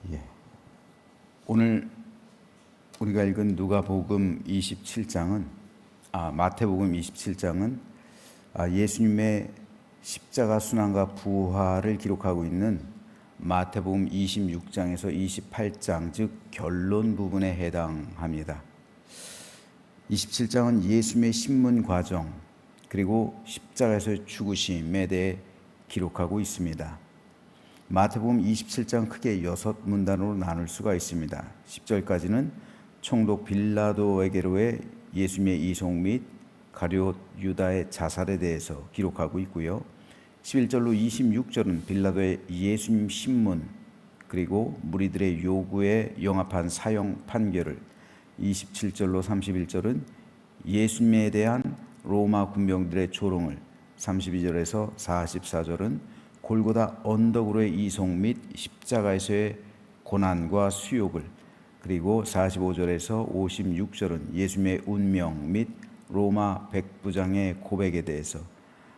예. 오늘 우리가 읽은 누가복음 27장은 마태복음 27장은 예수님의 십자가 순환과 부활을 기록하고 있는 마태복음 26장에서 28장 즉 결론 부분에 해당합니다. 27장은 예수님의 신문 과정 그리고 십자가에서의 죽으심에 대해 기록하고 있습니다. 마태복음 27장 크게 6문단으로 나눌 수가 있습니다. 10절까지는 총독 빌라도에게로의 예수님의 이송 및 가룟 유다의 자살에 대해서 기록하고 있고요. 11절로 26절은 빌라도의 예수님 신문 그리고 무리들의 요구에 영합한 사형 판결을, 27절로 31절은 예수님에 대한 로마 군병들의 조롱을, 32절에서 44절은 골고다 언덕으로의 이송 및 십자가에서의 고난과 수욕을, 그리고 45절에서 56절은 예수님의 운명 및 로마 백부장의 고백에 대해서,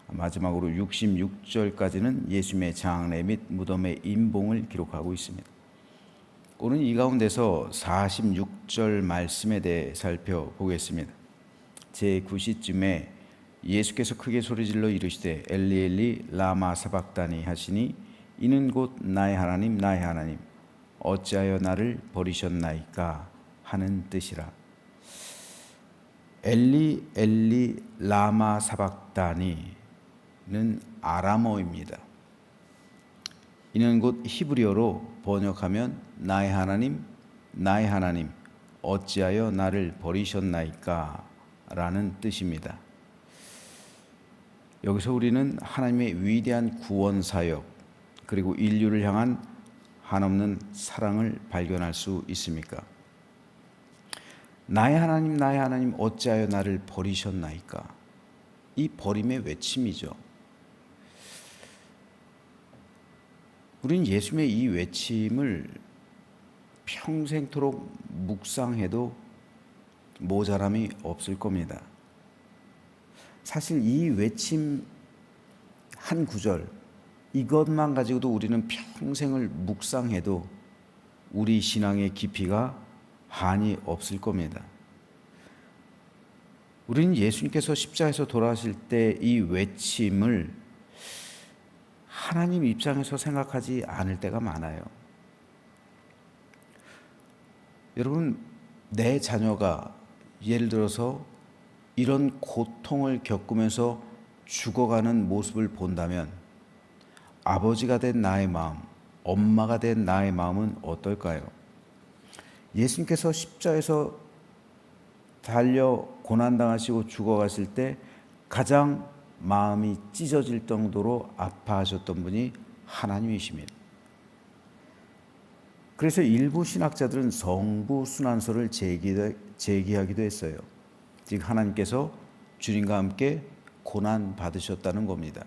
마지막으로 66절까지는 예수님의 장례 및 무덤의 임봉을 기록하고 있습니다. 오늘 이 가운데서 46절 말씀에 대해 살펴보겠습니다. 제9시쯤에 예수께서 크게 소리질러 이르시되 엘리 엘리 라마 사박다니 하시니 이는 곧 나의 하나님 나의 하나님 어찌하여 나를 버리셨나이까 하는 뜻이라. 엘리 엘리 라마 사박다니는 아람어입니다. 이는 곧 히브리어로 번역하면 나의 하나님 어찌하여 나를 버리셨나이까 라는 뜻입니다. 여기서 우리는 하나님의 위대한 구원 사역 그리고 인류를 향한 한없는 사랑을 발견할 수 있습니까? 나의 하나님 어찌하여 나를 버리셨나이까? 이 버림의 외침이죠. 우리는 예수님의 이 외침을 평생토록 묵상해도 모자람이 없을 겁니다. 사실 이 외침 한 구절 이것만 가지고도 우리는 평생을 묵상해도 우리 신앙의 깊이가 한이 없을 겁니다. 우리는 예수님께서 십자가에서 돌아가실 때 이 외침을 하나님 입장에서 생각하지 않을 때가 많아요. 여러분, 내 자녀가 예를 들어서 이런 고통을 겪으면서 죽어가는 모습을 본다면 아버지가 된 나의 마음, 엄마가 된 나의 마음은 어떨까요? 예수님께서 십자가에서 달려 고난당하시고 죽어가실 때 가장 마음이 찢어질 정도로 아파하셨던 분이 하나님이십니다. 그래서 일부 신학자들은 성부순환설을 제기하기도 했어요. 즉 하나님께서 주님과 함께 고난 받으셨다는 겁니다.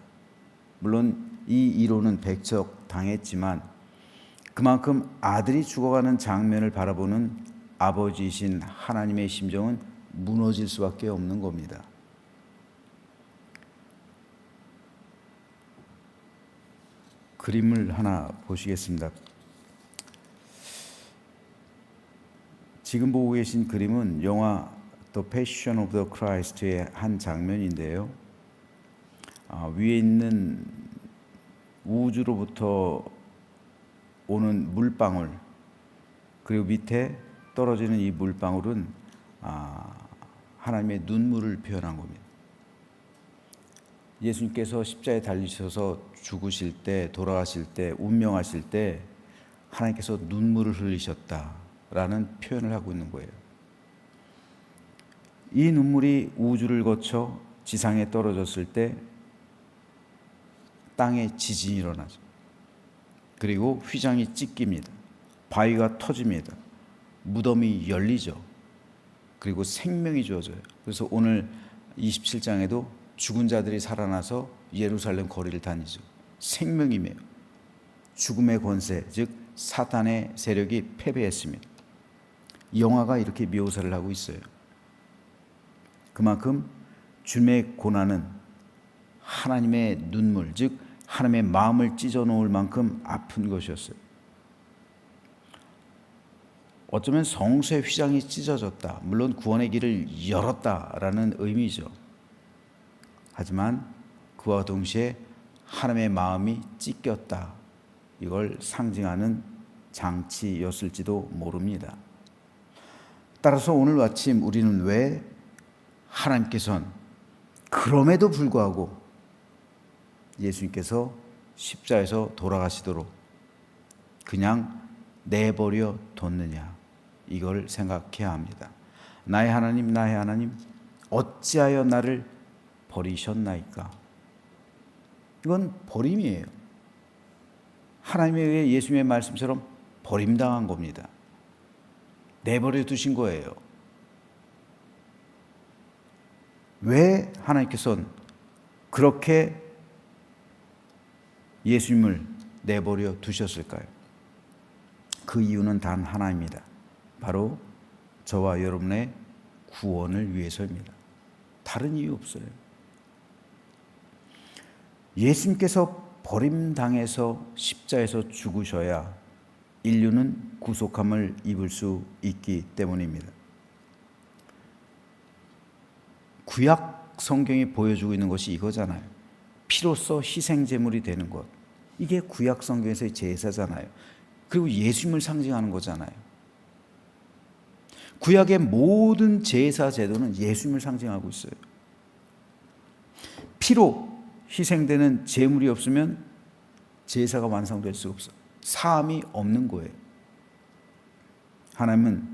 물론 이 이론은 배척당했지만 그만큼 아들이 죽어가는 장면을 바라보는 아버지이신 하나님의 심정은 무너질 수밖에 없는 겁니다. 그림을 하나 보시겠습니다. 지금 보고 계신 그림은 영화 The Passion of the Christ의 한 장면인데요. 위에 있는 우주로부터 오는 물방울 그리고 밑에 떨어지는 이 물방울은 하나님의 눈물을 표현한 겁니다. 예수님께서 십자가에 달리셔서 죽으실 때, 돌아가실 때, 운명하실 때 하나님께서 눈물을 흘리셨다라는 표현을 하고 있는 거예요. 이 눈물이 우주를 거쳐 지상에 떨어졌을 때 땅에 지진이 일어나죠. 그리고 휘장이 찢깁니다. 바위가 터집니다. 무덤이 열리죠. 그리고 생명이 주어져요. 그래서 오늘 27장에도 죽은 자들이 살아나서 예루살렘 거리를 다니죠. 생명이며 죽음의 권세, 즉 사탄의 세력이 패배했습니다. 이 영화가 이렇게 묘사를 하고 있어요. 그만큼 주님의 고난은 하나님의 눈물, 즉 하나님의 마음을 찢어놓을 만큼 아픈 것이었어요. 어쩌면 성소의 휘장이 찢어졌다. 물론 구원의 길을 열었다라는 의미죠. 하지만 그와 동시에 하나님의 마음이 찢겼다. 이걸 상징하는 장치였을지도 모릅니다. 따라서 오늘 아침 우리는 왜 하나님께서는 그럼에도 불구하고 예수님께서 십자에서 돌아가시도록 그냥 내버려 뒀느냐, 이걸 생각해야 합니다. 나의 하나님, 나의 하나님, 어찌하여 나를 버리셨나이까? 이건 버림이에요. 하나님에 의해 예수님의 말씀처럼 버림당한 겁니다. 내버려 두신 거예요. 왜 하나님께서는 그렇게 예수님을 내버려 두셨을까요? 그 이유는 단 하나입니다. 바로 저와 여러분의 구원을 위해서입니다. 다른 이유 없어요. 예수님께서 버림당해서 십자에서 죽으셔야 인류는 구속함을 입을 수 있기 때문입니다. 구약 성경이 보여주고 있는 것이 이거잖아요. 피로써 희생제물이 되는 것. 이게 구약 성경에서의 제사잖아요. 그리고 예수님을 상징하는 거잖아요. 구약의 모든 제사 제도는 예수님을 상징하고 있어요. 피로 희생되는 제물이 없으면 제사가 완성될 수 없어요. 사함이 없는 거예요. 하나님은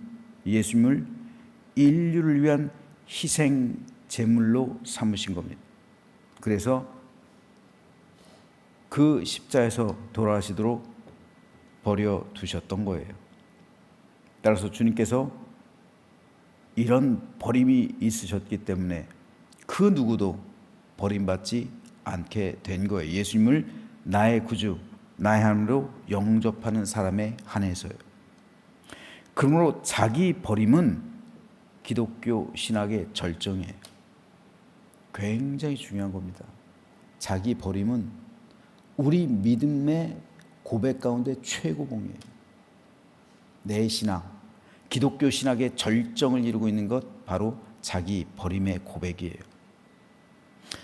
예수님을 인류를 위한 희생 제물로 삼으신 겁니다. 그래서 그 십자에서 돌아가시도록 버려 두셨던 거예요. 따라서 주님께서 이런 버림이 있으셨기 때문에 그 누구도 버림받지 않게 된 거예요. 예수님을 나의 구주, 나의 하나님으로 영접하는 사람에 한해서요. 그러므로 자기 버림은 기독교 신학의 절정이에요. 굉장히 중요한 겁니다. 자기 버림은 우리 믿음의 고백 가운데 최고봉이에요. 내 신앙, 기독교 신학의 절정을 이루고 있는 것 바로 자기 버림의 고백이에요.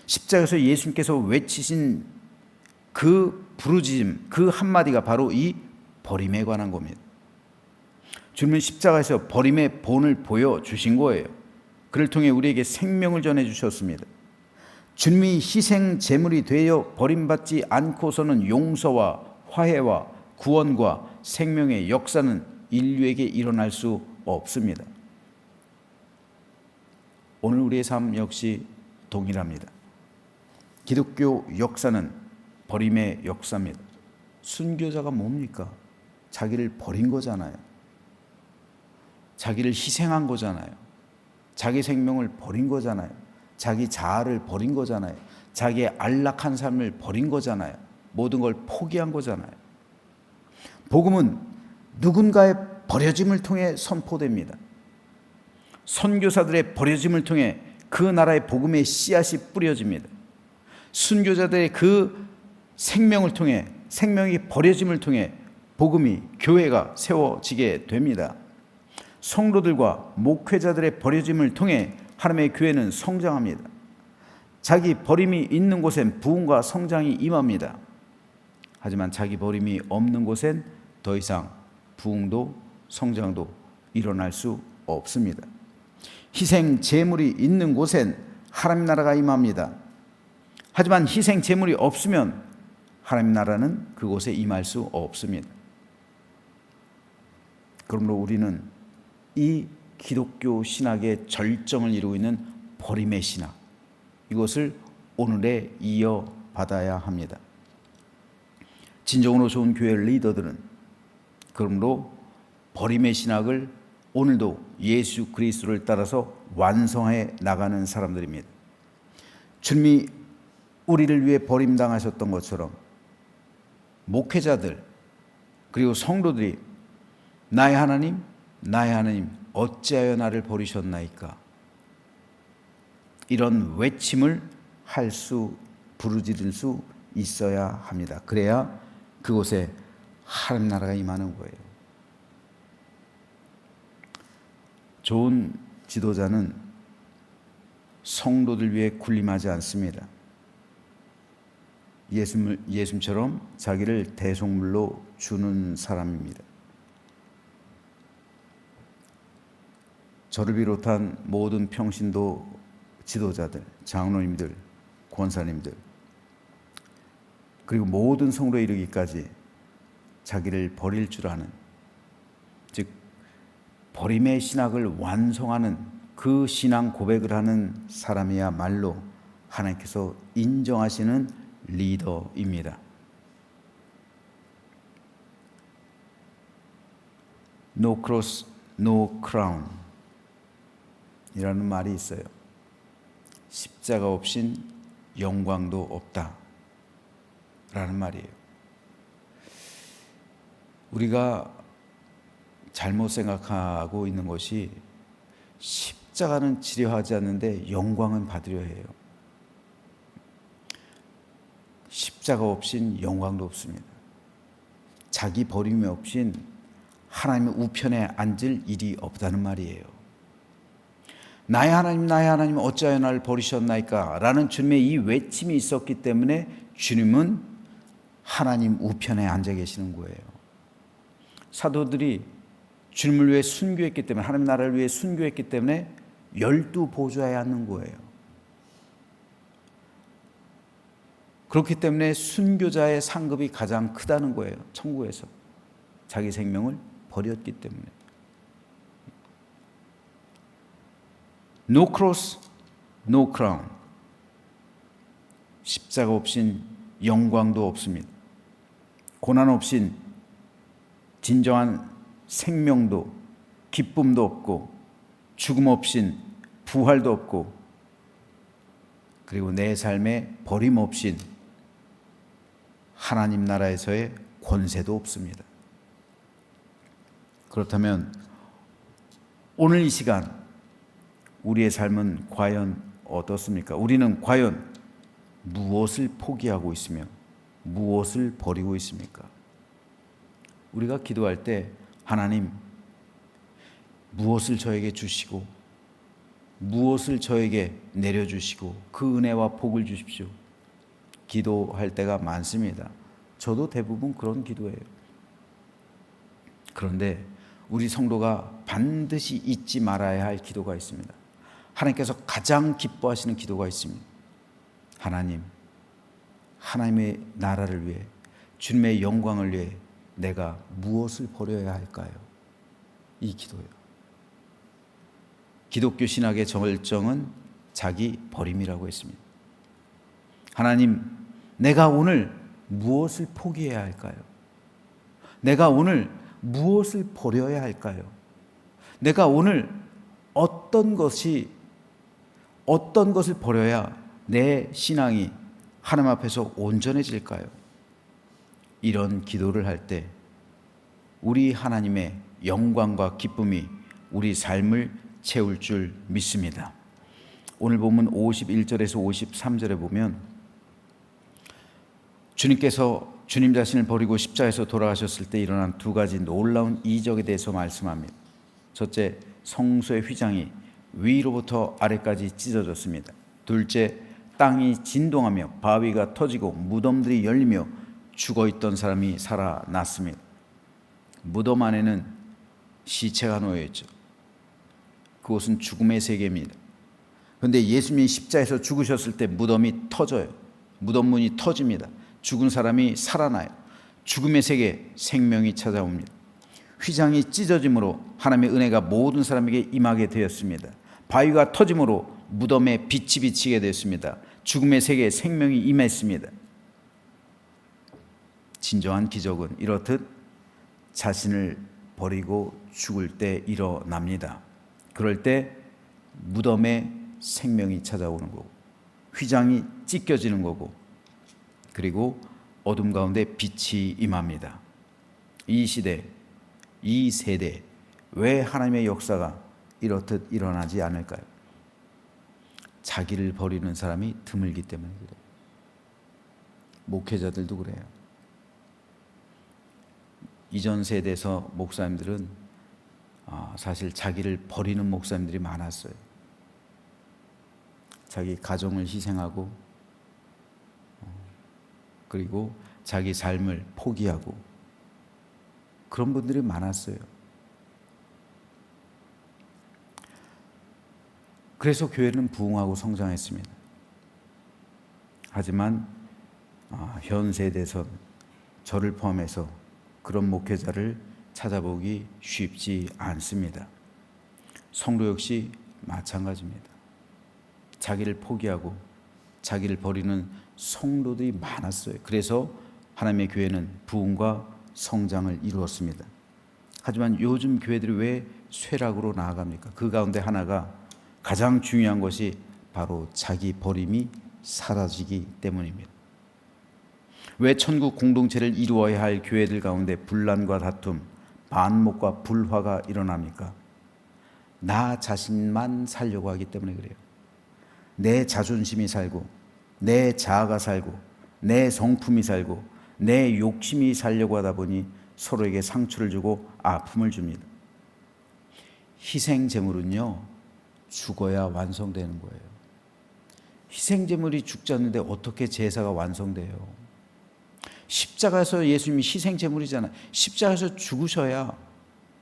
십자가에서 예수님께서 외치신 그 부르짖음, 그 한마디가 바로 이 버림에 관한 겁니다. 주님은 십자가에서 버림의 본을 보여주신 거예요. 그를 통해 우리에게 생명을 전해주셨습니다. 주님이 희생 제물이 되어 버림받지 않고서는 용서와 화해와 구원과 생명의 역사는 인류에게 일어날 수 없습니다. 오늘 우리의 삶 역시 동일합니다. 기독교 역사는 버림의 역사입니다. 순교자가 뭡니까? 자기를 버린 거잖아요. 자기를 희생한 거잖아요. 자기 생명을 버린 거잖아요. 자기 자아를 버린 거잖아요. 자기의 안락한 삶을 버린 거잖아요. 모든 걸 포기한 거잖아요. 복음은 누군가의 버려짐을 통해 선포됩니다. 선교사들의 버려짐을 통해 그 나라의 복음의 씨앗이 뿌려집니다. 순교자들의 그 생명을 통해, 생명이 버려짐을 통해 복음이, 교회가 세워지게 됩니다. 성도들과 목회자들의 버려짐을 통해 하나님의 교회는 성장합니다. 자기 버림이 있는 곳엔 부흥과 성장이 임합니다. 하지만 자기 버림이 없는 곳엔 더 이상 부흥도 성장도 일어날 수 없습니다. 희생 제물이 있는 곳엔 하나님 나라가 임합니다. 하지만 희생 제물이 없으면 하나님 나라는 그곳에 임할 수 없습니다. 그러므로 우리는 이 기독교 신학의 절정을 이루고 있는 버림의 신학, 이것을 오늘에 이어받아야 합니다. 진정으로 좋은 교회 리더들은 그러므로 버림의 신학을 오늘도 예수 그리스도를 따라서 완성해 나가는 사람들입니다. 주님이 우리를 위해 버림당하셨던 것처럼 목회자들 그리고 성도들이 나의 하나님, 나의 하나님, 어찌하여 나를 버리셨나이까? 이런 외침을 할 수, 부르짖을 수 있어야 합니다. 그래야 그곳에 하나님 나라가 임하는 거예요. 좋은 지도자는 성도들 위해 군림하지 않습니다. 예수님처럼 자기를 대속물로 주는 사람입니다. 저를 비롯한 모든 평신도 지도자들, 장로님들, 권사님들, 그리고 모든 성도에 이르기까지 자기를 버릴 줄 아는, 즉 버림의 신학을 완성하는 그 신앙 고백을 하는 사람이야말로 하나님께서 인정하시는 리더입니다. No cross, no crown 이라는 말이 있어요. 십자가 없인 영광도 없다 라는 말이에요. 우리가 잘못 생각하고 있는 것이 십자가는 치료하지 않는데 영광은 받으려 해요. 십자가 없인 영광도 없습니다. 자기 버림이 없인 하나님의 우편에 앉을 일이 없다는 말이에요. 나의 하나님 어찌하여 나를 버리셨나이까 라는 주님의 이 외침이 있었기 때문에 주님은 하나님 우편에 앉아 계시는 거예요. 사도들이 주님을 위해 순교했기 때문에, 하나님 나라를 위해 순교했기 때문에 12보좌에 앉는 거예요. 그렇기 때문에 순교자의 상급이 가장 크다는 거예요. 천국에서 자기 생명을 버렸기 때문에. No cross, no crown. 십자가 없인 영광도 없습니다. 고난 없인 진정한 생명도, 기쁨도 없고, 죽음 없인 부활도 없고, 그리고 내 삶에 버림 없인 하나님 나라에서의 권세도 없습니다. 그렇다면 오늘 이 시간 우리의 삶은 과연 어떻습니까? 우리는 과연 무엇을 포기하고 있으며 무엇을 버리고 있습니까? 우리가 기도할 때 하나님, 무엇을 저에게 주시고 무엇을 저에게 내려주시고 그 은혜와 복을 주십시오. 기도할 때가 많습니다. 저도 대부분 그런 기도예요. 그런데 우리 성도가 반드시 잊지 말아야 할 기도가 있습니다. 하나님께서 가장 기뻐하시는 기도가 있습니다. 하나님, 하나님의 나라를 위해, 주님의 영광을 위해 내가 무엇을 버려야 할까요? 이 기도예요. 기독교 신학의 절정은 자기 버림이라고 했습니다. 하나님, 내가 오늘 무엇을 포기해야 할까요? 내가 오늘 무엇을 버려야 할까요? 내가 오늘 어떤 것을 버려야 내 신앙이 하나님 앞에서 온전해질까요? 이런 기도를 할 때 우리 하나님의 영광과 기쁨이 우리 삶을 채울 줄 믿습니다. 오늘 본문 51절에서 53절에 보면 주님께서 주님 자신을 버리고 십자가에서 돌아가셨을 때 일어난 두 가지 놀라운 이적에 대해서 말씀합니다. 첫째, 성소의 휘장이 위로부터 아래까지 찢어졌습니다. 둘째, 땅이 진동하며 바위가 터지고 무덤들이 열리며 죽어있던 사람이 살아났습니다. 무덤 안에는 시체가 놓여있죠. 그곳은 죽음의 세계입니다. 그런데 예수님이 십자에서 죽으셨을 때 무덤이 터져요. 무덤 문이 터집니다. 죽은 사람이 살아나요. 죽음의 세계, 생명이 찾아옵니다. 휘장이 찢어짐으로 하나님의 은혜가 모든 사람에게 임하게 되었습니다. 바위가 터짐으로 무덤에 빛이 비치게 되었습니다. 죽음의 세계에 생명이 임했습니다. 진정한 기적은 이렇듯 자신을 버리고 죽을 때 일어납니다. 그럴 때 무덤에 생명이 찾아오는 거고, 휘장이 찢겨지는 거고, 그리고 어둠 가운데 빛이 임합니다. 이 시대, 이 세대, 왜 하나님의 역사가 이렇듯 일어나지 않을까요? 자기를 버리는 사람이 드물기 때문에 그래요. 목회자들도 그래요. 이전 세대에서 목사님들은 사실 자기를 버리는 목사님들이 많았어요. 자기 가정을 희생하고 그리고 자기 삶을 포기하고 그런 분들이 많았어요. 그래서 교회는 부흥하고 성장했습니다. 하지만 현 세대에선 저를 포함해서 그런 목회자를 찾아보기 쉽지 않습니다. 성도 역시 마찬가지입니다. 자기를 포기하고 자기를 버리는 성도들이 많았어요. 그래서 하나님의 교회는 부흥과 성장을 이루었습니다. 하지만 요즘 교회들이 왜 쇠락으로 나아갑니까? 그 가운데 하나가 가장 중요한 것이 바로 자기 버림이 사라지기 때문입니다. 왜 천국 공동체를 이루어야 할 교회들 가운데 분란과 다툼, 반목과 불화가 일어납니까? 나 자신만 살려고 하기 때문에 그래요. 내 자존심이 살고 내 자아가 살고 내 성품이 살고 내 욕심이 살려고 하다 보니 서로에게 상처를 주고 아픔을 줍니다. 희생제물은요, 죽어야 완성되는 거예요. 희생제물이 죽지 않는데 어떻게 제사가 완성돼요? 십자가에서 예수님이 희생제물이잖아요. 십자가에서 죽으셔야,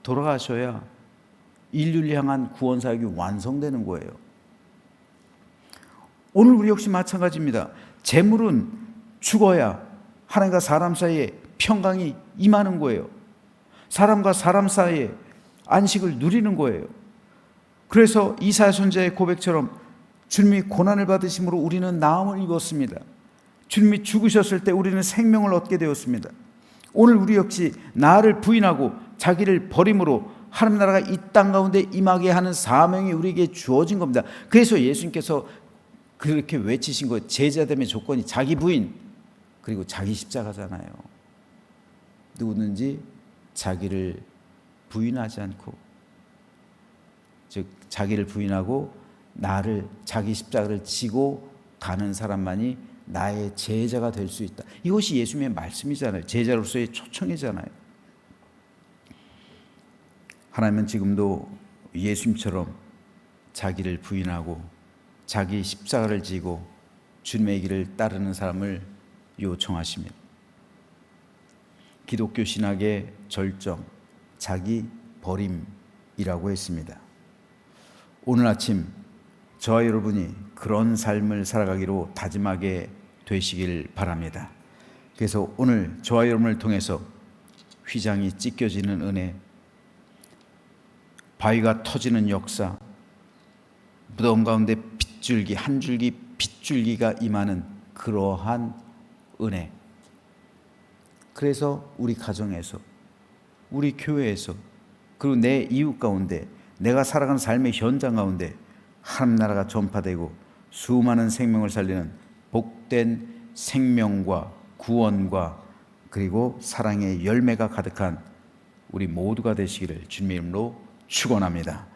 돌아가셔야 인류를 향한 구원사역이 완성되는 거예요. 오늘 우리 역시 마찬가지입니다. 제물은 죽어야 하나님과 사람 사이에 평강이 임하는 거예요. 사람과 사람 사이에 안식을 누리는 거예요. 그래서 이사야 선지자의 고백처럼 주님이 고난을 받으심으로 우리는 나음을 입었습니다. 주님이 죽으셨을 때 우리는 생명을 얻게 되었습니다. 오늘 우리 역시 나를 부인하고 자기를 버림으로 하나님 나라가 이 땅 가운데 임하게 하는 사명이 우리에게 주어진 겁니다. 그래서 예수님께서 그렇게 외치신 거예요. 제자됨의 조건이 자기 부인 그리고 자기 십자가잖아요. 누구든지 자기를 부인하지 않고, 즉 자기를 부인하고 나를, 자기 십자가를 지고 가는 사람만이 나의 제자가 될 수 있다. 이것이 예수님의 말씀이잖아요. 제자로서의 초청이잖아요. 하나님은 지금도 예수님처럼 자기를 부인하고 자기 십자가를 지고 주님의 길을 따르는 사람을 요청하십니다. 기독교 신학의 절정, 자기 버림이라고 했습니다. 오늘 아침 저와 여러분이 그런 삶을 살아가기로 다짐하게 되시길 바랍니다. 그래서 오늘 저와 여러분을 통해서 휘장이 찢겨지는 은혜, 바위가 터지는 역사, 무덤 가운데 빗줄기, 한 줄기 빗줄기가 임하는 그러한 은혜, 그래서 우리 가정에서, 우리 교회에서, 그리고 내 이웃 가운데, 내가 살아가는 삶의 현장 가운데 하나님 나라가 전파되고 수많은 생명을 살리는 복된 생명과 구원과 그리고 사랑의 열매가 가득한 우리 모두가 되시기를 주님의 이름으로 축원합니다.